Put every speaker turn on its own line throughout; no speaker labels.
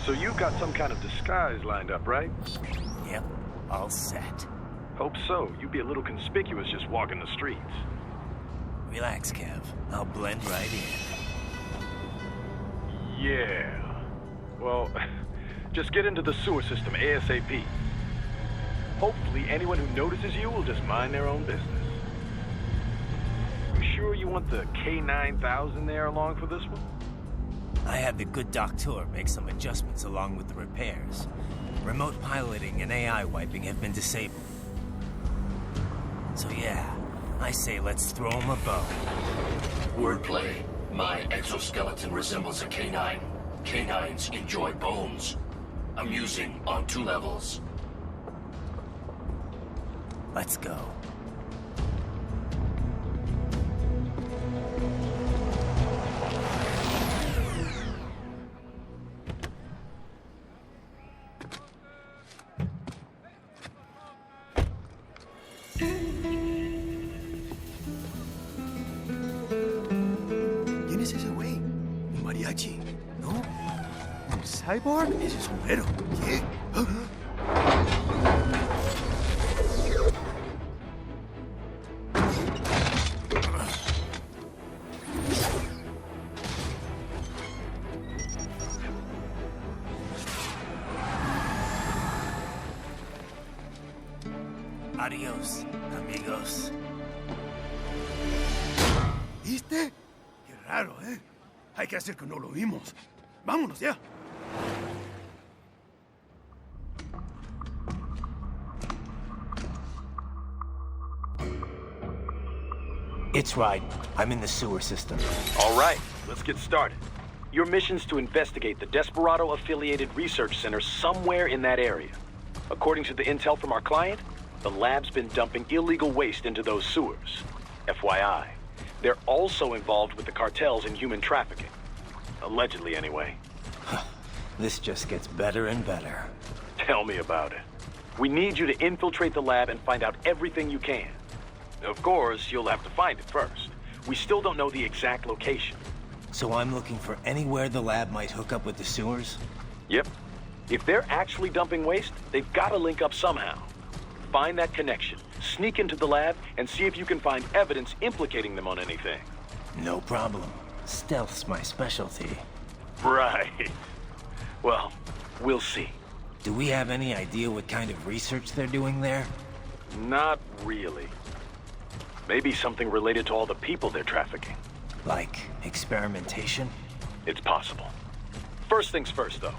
So you've got some kind of disguise lined up, right?
Yep, all set.
Hope so. You'd be a little conspicuous just walking the streets.
Relax, Kev. I'll blend right in.
Yeah. Well, just get into the sewer system ASAP. Hopefully anyone who notices you will just mind their own business. You sure you want the K9000 there along for this one?
I had the good doctor make some adjustments along with the repairs. Remote piloting and AI wiping have been disabled. So yeah, I say let's throw him a bone.
Wordplay. My exoskeleton resembles a canine. Canines enjoy bones. Amusing on 2 levels.
Let's go.
¿Quién es ese güey? ¿Un mariachi? ¿No? ¿Un cyborg? Ese es sombrero. ¿Qué?
Adiós, amigos.
¿Viste? Qué raro, ¿eh? Hay que hacer que no lo vimos. Vámonos ya.
It's right. I'm in the sewer system.
All right, let's get started. Your mission's to investigate the Desperado-affiliated research center somewhere in that area. According to the intel from our client, the lab's been dumping illegal waste into those sewers. FYI, they're also involved with the cartels in human trafficking. Allegedly, anyway.
This just gets better and better.
Tell me about it. We need you to infiltrate the lab and find out everything you can. Of course, you'll have to find it first. We still don't know the exact location.
So I'm looking for anywhere the lab might hook up with the sewers?
Yep. If they're actually dumping waste, they've got to link up somehow. Find that connection, sneak into the lab, and see if you can find evidence implicating them on anything.
No problem. Stealth's my specialty.
Right. Well, we'll see.
Do we have any idea what kind of research they're doing there?
Not really. Maybe something related to all the people they're trafficking.
Like experimentation?
It's possible. First things first, though.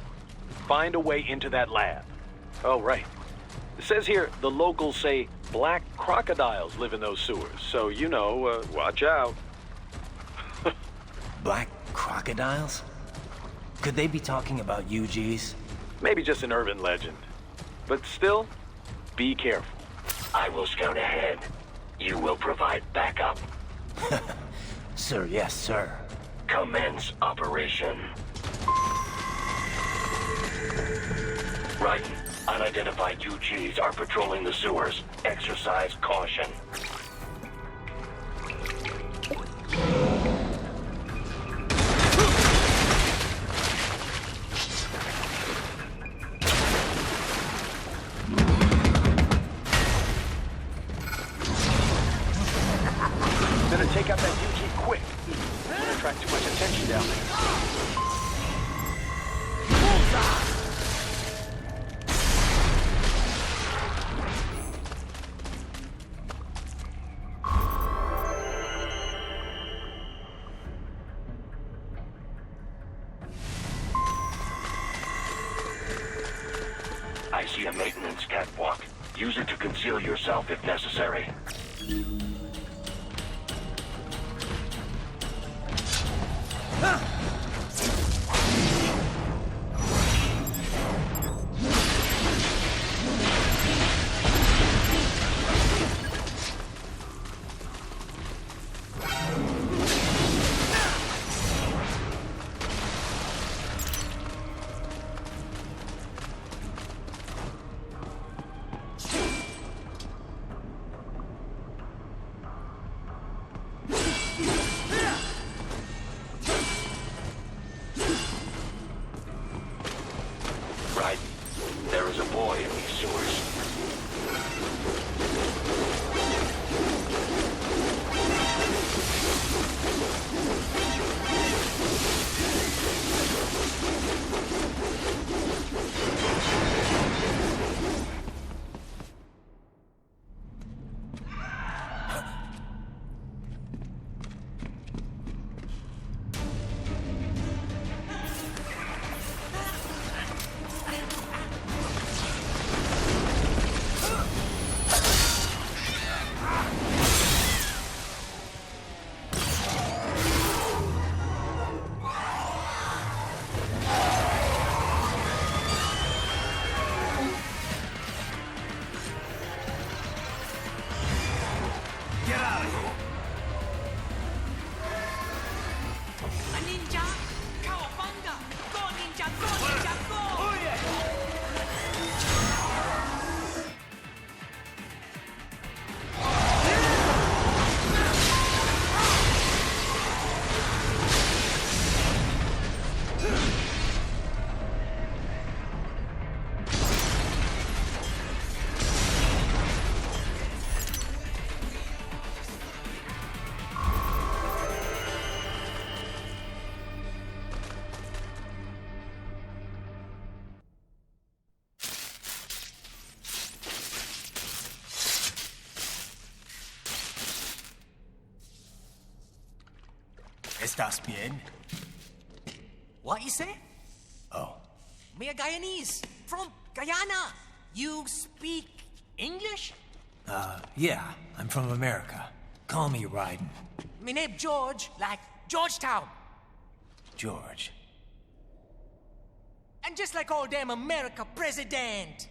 Find a way into that lab. Oh, right. It says here the locals say black crocodiles live in those sewers, so, you know, watch out.
Black crocodiles? Could they be talking about UGs?
Maybe just an urban legend. But still, be careful.
I will scout ahead. You will provide backup.
Sir, yes, sir.
Commence operation. Right. Unidentified UGs are patrolling the sewers. Exercise caution.
Better take out that UG quick. Don't attract too much attention down there.
I see a maintenance catwalk. Use it to conceal yourself if necessary.
¿Estás bien?
What you say?
Oh.
Me a Guyanese from Guyana. You speak English?
Yeah, I'm from America. Call me Ryden.
Me name George, like Georgetown.
George.
And just like all damn America president.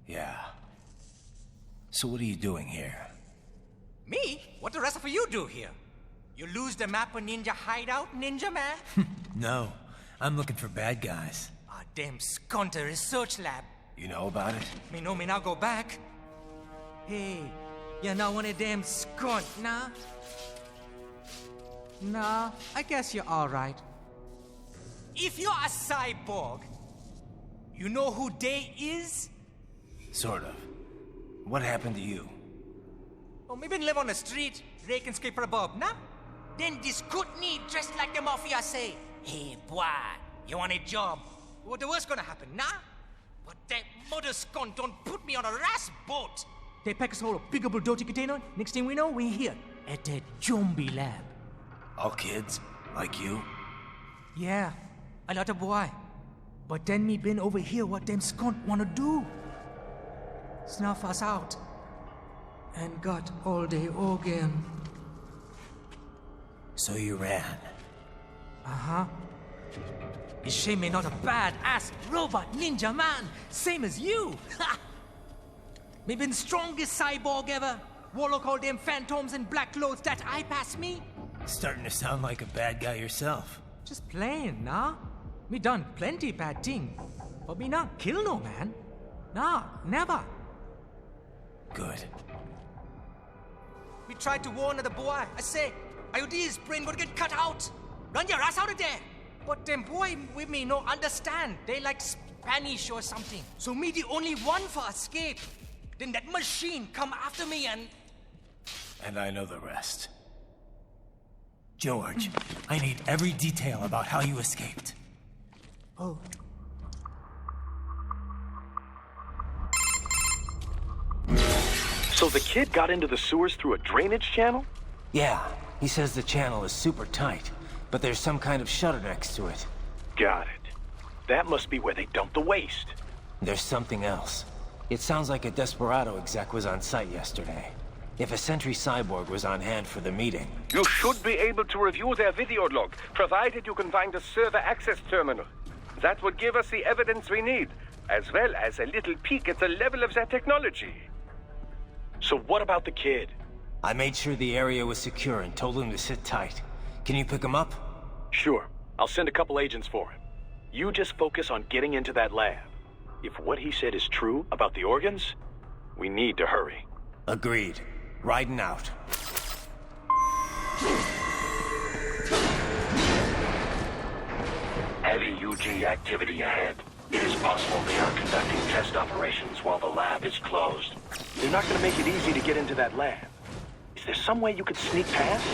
Yeah. So what are you doing here?
Me? What the rest of you do here? You lose the map of Ninja Hideout, Ninja Man?
No, I'm looking for bad guys.
Ah, damn Skunter research lab.
You know about it?
Me know me now go back. Hey, you're not one of them skunt, nah? Nah, I guess you're alright. If you're a cyborg, you know who they is?
Sort of. What happened to you?
Oh, me been live on the street, rake and scrape for a bob, nah? Then this good need dressed like the mafia say, hey boy, you want a job? What the worst gonna happen, nah? But that mother skunt don't put me on a ras boat. They pack us all a big old dirty container. Next thing we know, we're here at that zombie lab.
All kids? Like you?
Yeah, a lot of boy. But then me been over here what them skunt wanna do. Snuff us out. And got all day organ.
So you ran?
Uh-huh. Is shame me not a bad-ass robot ninja man, same as you. Ha! Me been strongest cyborg ever. Warlock all them phantoms in black clothes that eye pass me.
Starting to sound like a bad guy yourself.
Just plain, nah? Me done plenty bad thing. But me not kill no man. Nah, never.
Good.
We tried to warn the boy. I say, IOD's brain gonna get cut out. Run your ass out of there. But them boy with me no understand. They like Spanish or something. So me the only one for escape. Then that machine come after me and...
And I know the rest. George, I need every detail about how you escaped.
Oh.
So the kid got into the sewers through a drainage channel?
Yeah, he says the channel is super tight, but there's some kind of shutter next to it.
Got it. That must be where they dump the waste.
There's something else. It sounds like a Desperado exec was on site yesterday. If a Sentry cyborg was on hand for the meeting...
You should be able to review their video log, provided you can find a server access terminal. That would give us the evidence we need, as well as a little peek at the level of their technology.
So what about the kid?
I made sure the area was secure and told him to sit tight. Can you pick him up?
Sure. I'll send a couple agents for him. You just focus on getting into that lab. If what he said is true about the organs, we need to hurry.
Agreed. Riding out.
Heavy UG activity ahead. It is possible they are conducting test operations while the lab is closed.
They're not going to make it easy to get into that lab. Is there some way you could sneak past?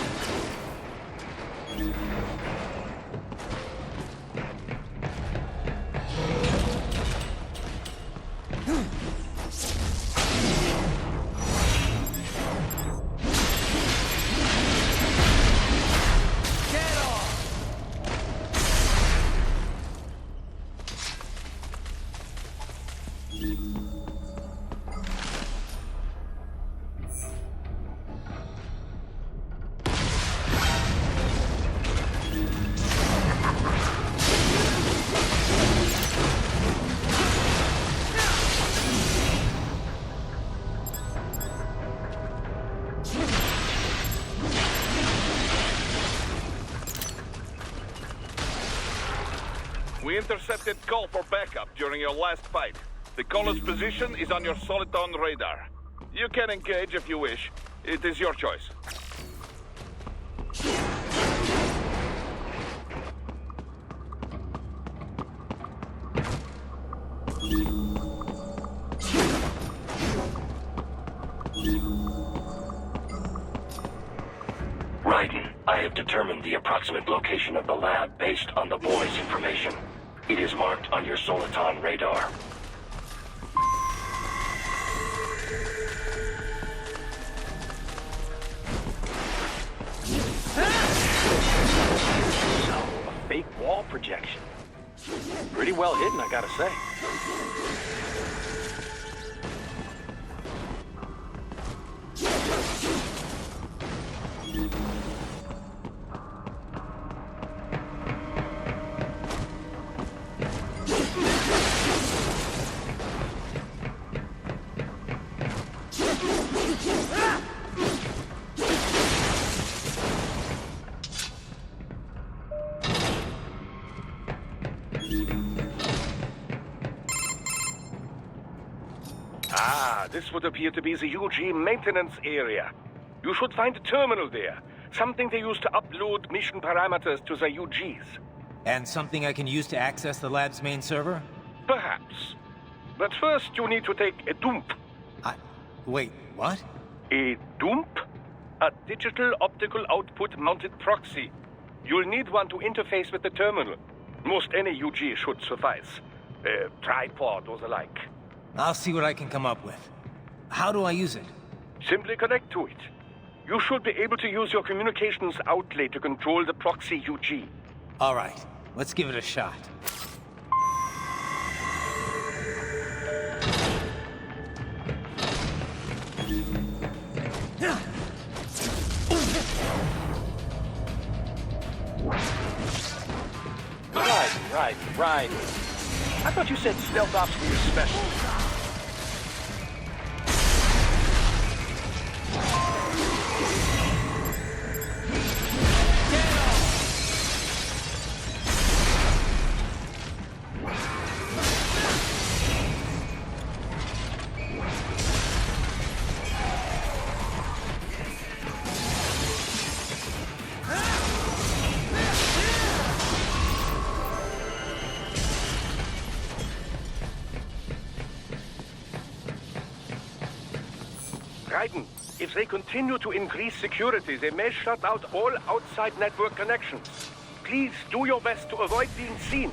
We intercepted call for backup during your last fight. The caller's position is on your Soliton radar. You can engage if you wish. It is your choice.
Raiden, I have determined the approximate location of the lab based on the boy's information. It is marked on your Soliton radar.
Pretty well hidden, I gotta say.
This would appear to be the UG maintenance area. You should find a terminal there. Something they use to upload mission parameters to the UGs.
And something I can use to access the lab's main server?
Perhaps. But first you need to take a dump.
Wait, what?
A dump? A digital optical output mounted proxy. You'll need one to interface with the terminal. Most any UG should suffice. A tripod or the like.
I'll see what I can come up with. How do I use it?
Simply connect to it. You should be able to use your communications outlay to control the proxy UG.
All right, let's give it a shot.
Right. I thought you said stealth ops were your specialty.
If they continue to increase security, they may shut out all outside network connections. Please do your best to avoid being seen.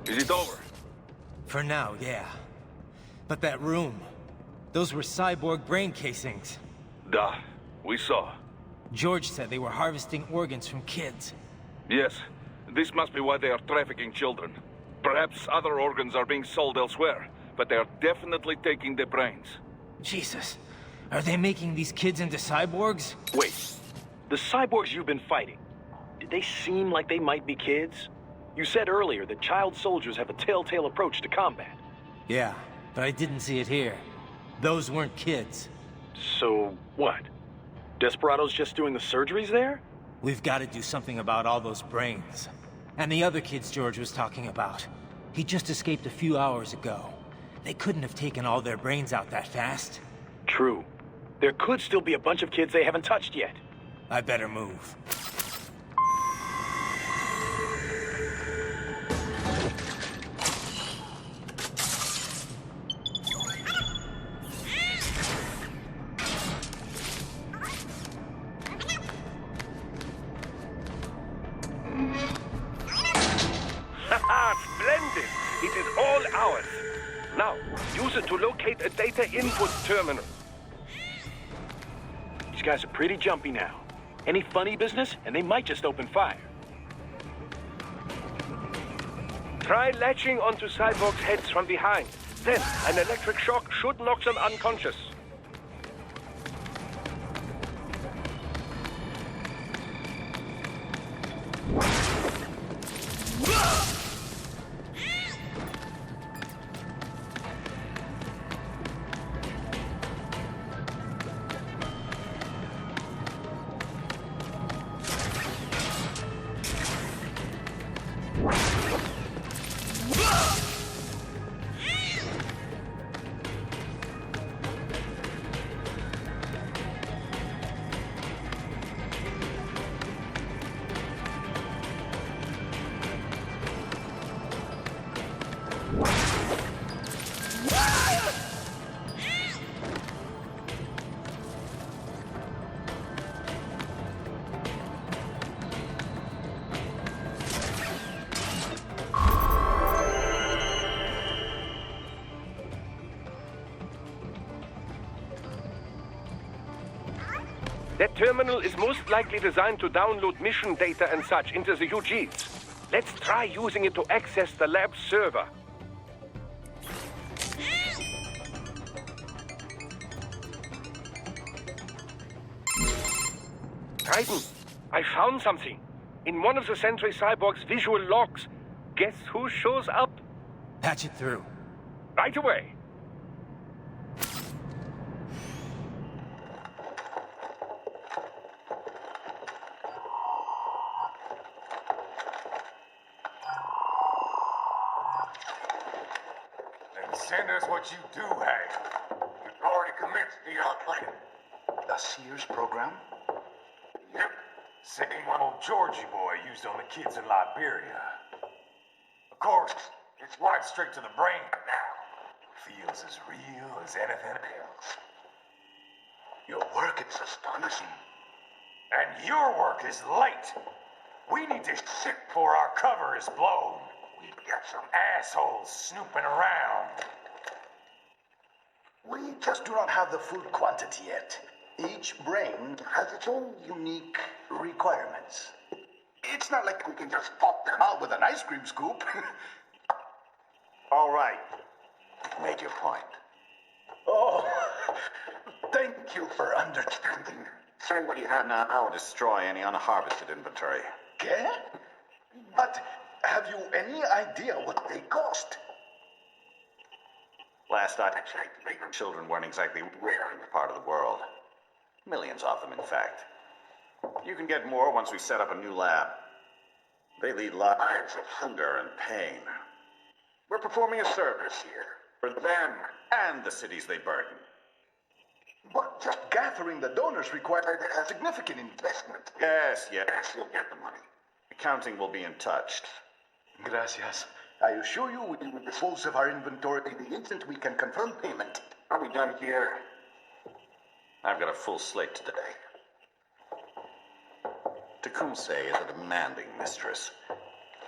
Is it over?
For now, yeah. But that room, those were cyborg brain casings.
Duh, we saw.
George said they were harvesting organs from kids.
Yes, this must be why they are trafficking children. Perhaps other organs are being sold elsewhere, but they are definitely taking the brains.
Jesus, are they making these kids into cyborgs?
Wait, the cyborgs you've been fighting, did they seem like they might be kids? You said earlier that child soldiers have a telltale approach to combat.
Yeah, but I didn't see it here. Those weren't kids.
So, what? Desperado's just doing the surgeries there?
We've got to do something about all those brains. And the other kids George was talking about. He just escaped a few hours ago. They couldn't have taken all their brains out that fast.
True. There could still be a bunch of kids they haven't touched yet.
I better move.
Splendid! It is all ours. Now, use it to locate a data input terminal.
These guys are pretty jumpy now. Any funny business, and they might just open fire.
Try latching onto cyborgs' heads from behind. Then, an electric shock should knock them unconscious. That terminal is most likely designed to download mission data and such into the UGs. Let's try using it to access the lab server. Titan, I found something. In one of the Sentry Cyborg's visual logs. Guess who shows up?
Patch it through.
Right away.
Send us what you do have. You've already commenced the plan.
The Sears program?
Yep. Same one old Georgie boy used on the kids in Liberia. Of course, it's right straight to the brain now. Feels as real as anything else.
Your work is astonishing.
And your work is late. We need this shit before our cover is blown. We've got some assholes snooping around.
We just do not have the full quantity yet. Each brain has its own unique requirements. It's not like we can just pop them out with an ice cream scoop.
All right. Make your point.
Oh, thank you for understanding.
Say what you have now. I'll destroy any unharvested inventory.
Okay? But have you any idea what they cost?
Last I checked, children weren't exactly rare in the part of the world. Millions of them, in fact. You can get more once we set up a new lab. They lead lives of hunger and pain. We're performing a service here for them and the cities they burden.
But just gathering the donors required a significant investment.
Yes, you'll get the money. Accounting will be in touch.
Gracias. I assure you we will dispose of our inventory the instant we can confirm payment.
Are we done here? I've got a full slate today. Tecumseh is a demanding mistress,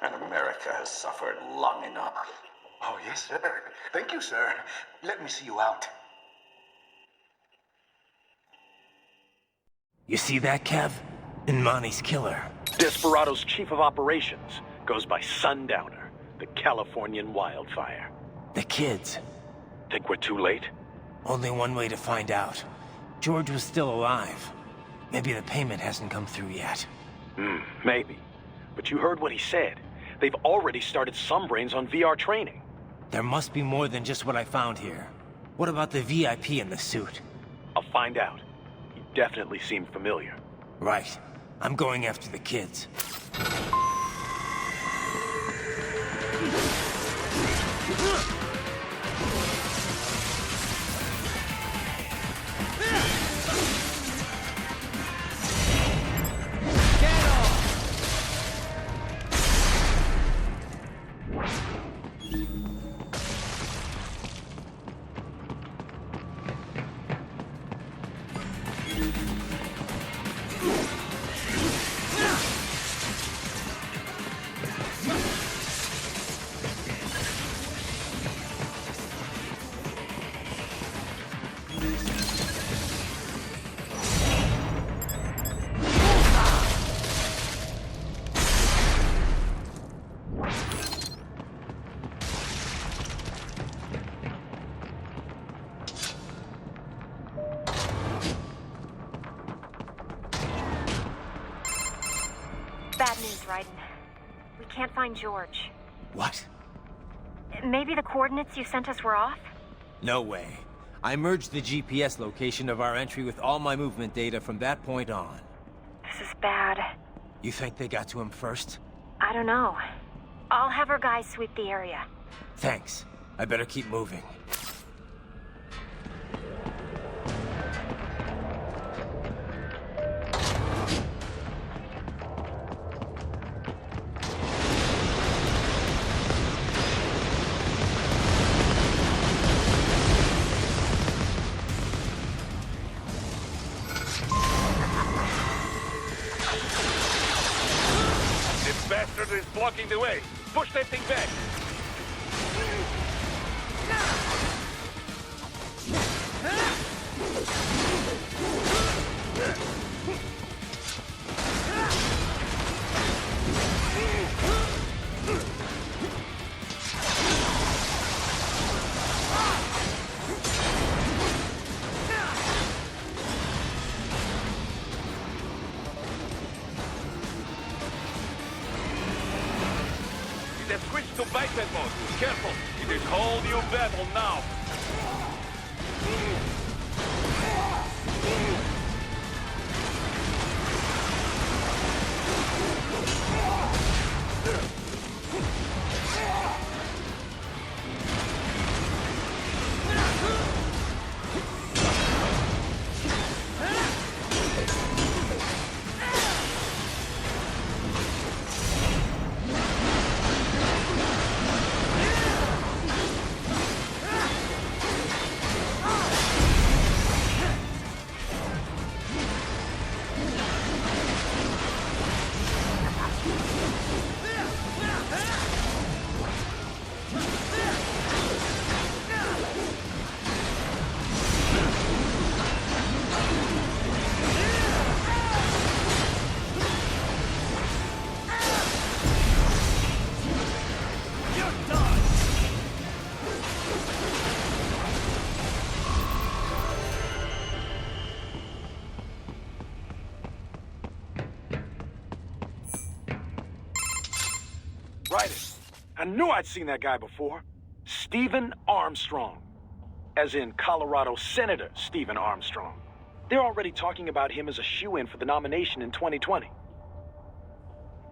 and America has suffered long enough.
Oh, yes, sir. Thank you, sir. Let me see you out.
You see that, Kev? Imani's killer.
Desperado's chief of operations goes by Sundowner, the Californian wildfire.
The kids.
Think we're too late?
Only one way to find out. George was still alive. Maybe the payment hasn't come through yet.
Maybe. But you heard what he said. They've already started some brains on VR training.
There must be more than just what I found here. What about the VIP in the suit?
I'll find out. He definitely seemed familiar.
Right. I'm going after the kids.
We can't find George.
What?
Maybe the coordinates you sent us were off?
No way. I merged the GPS location of our entry with all my movement data from that point on.
This is bad.
You think they got to him first?
I don't know. I'll have our guys sweep the area.
Thanks. I better keep moving.
Is blocking the way. Push that thing back. They've switched to biped mode. Careful. It is whole new battle now.
Right. I knew I'd seen that guy before. Stephen Armstrong. As in Colorado Senator Stephen Armstrong. They're already talking about him as a shoo-in for the nomination in 2020.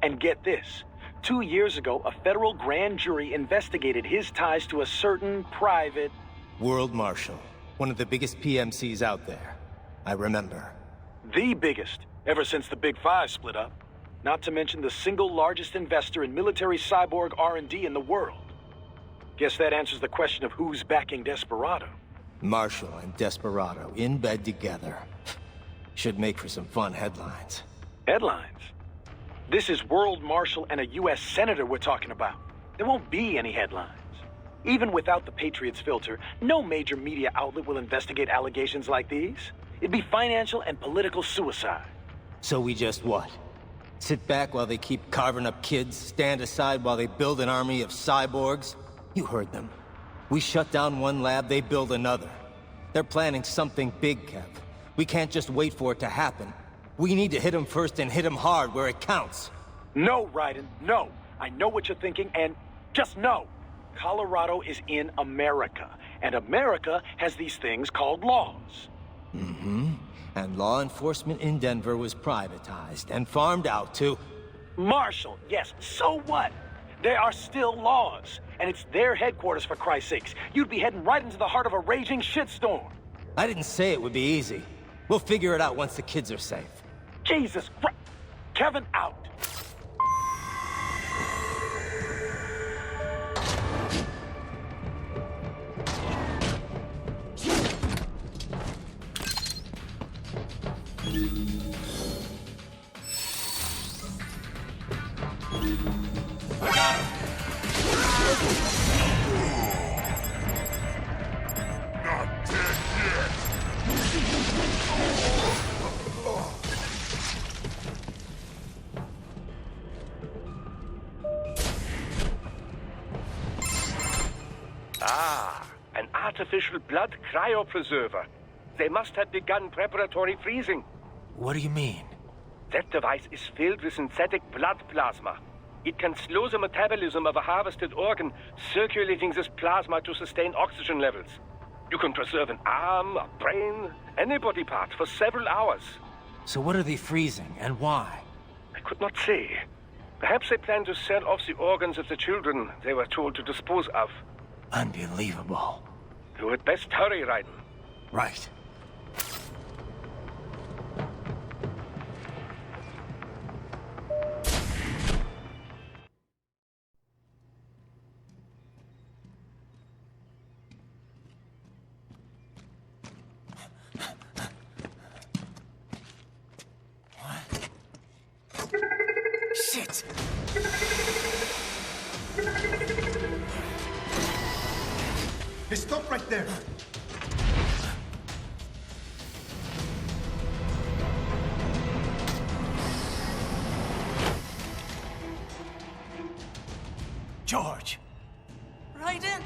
And get this. 2 years ago, a federal grand jury investigated his ties to a certain private...
World Marshal. One of the biggest PMCs out there. I remember.
The biggest, ever since the Big Five split up. Not to mention the single largest investor in military cyborg R&D in the world. Guess that answers the question of who's backing Desperado.
Marshall and Desperado in bed together. Should make for some fun headlines.
Headlines? This is World Marshal and a U.S. Senator we're talking about. There won't be any headlines. Even without the Patriots filter, no major media outlet will investigate allegations like these. It'd be financial and political suicide.
So we just what? Sit back while they keep carving up kids, stand aside while they build an army of cyborgs? You heard them. We shut down one lab, they build another. They're planning something big, Kev. We can't just wait for it to happen. We need to hit them first and hit them hard where it counts.
No, Raiden, no. I know what you're thinking, and just no. Colorado is in America, and America has these things called laws.
Mm-hmm. And law enforcement in Denver was privatized and farmed out to...
Marshall, yes, so what? There are still laws, and it's their headquarters, for Christ's sakes. You'd be heading right into the heart of a raging shitstorm.
I didn't say it would be easy. We'll figure it out once the kids are safe.
Jesus Christ. Kevin, out.
I got him.
Not dead yet.
Ah, an artificial blood cryopreserver. They must have begun preparatory freezing.
What do you mean?
That device is filled with synthetic blood plasma. It can slow the metabolism of a harvested organ, circulating this plasma to sustain oxygen levels. You can preserve an arm, a brain, any body part for several hours.
So what are they freezing, and why?
I could not say. Perhaps they plan to sell off the organs of the children they were told to dispose of.
Unbelievable.
You had best hurry, Raiden.
Right.
Shit!
Hey, stop right there.
George! Raiden?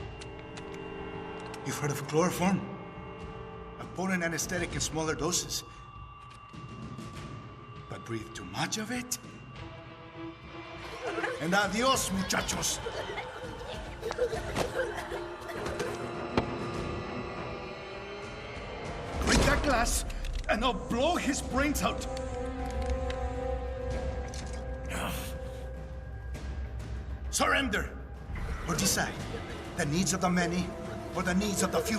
You've heard of chloroform? A potent anesthetic in smaller doses. But breathe too much of it? And adios, muchachos. Break that glass, and I'll blow his brains out. Surrender, or decide the needs of the many or the needs of the few.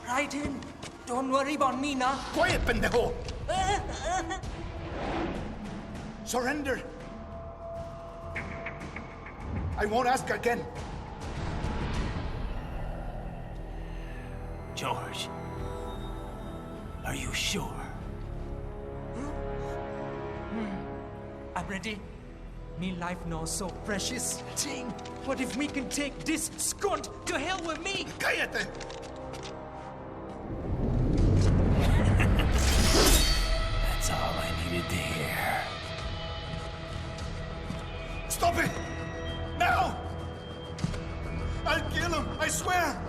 Raiden, don't worry about me now.
Quiet, pendejo! Surrender. I won't ask again.
George, are you sure? I'm ready. Me life now so precious. Ting, what if we can take this skunt to hell with me?
Cállate!
That's all I needed to hear.
Stop it! Now! I'll kill him, I swear!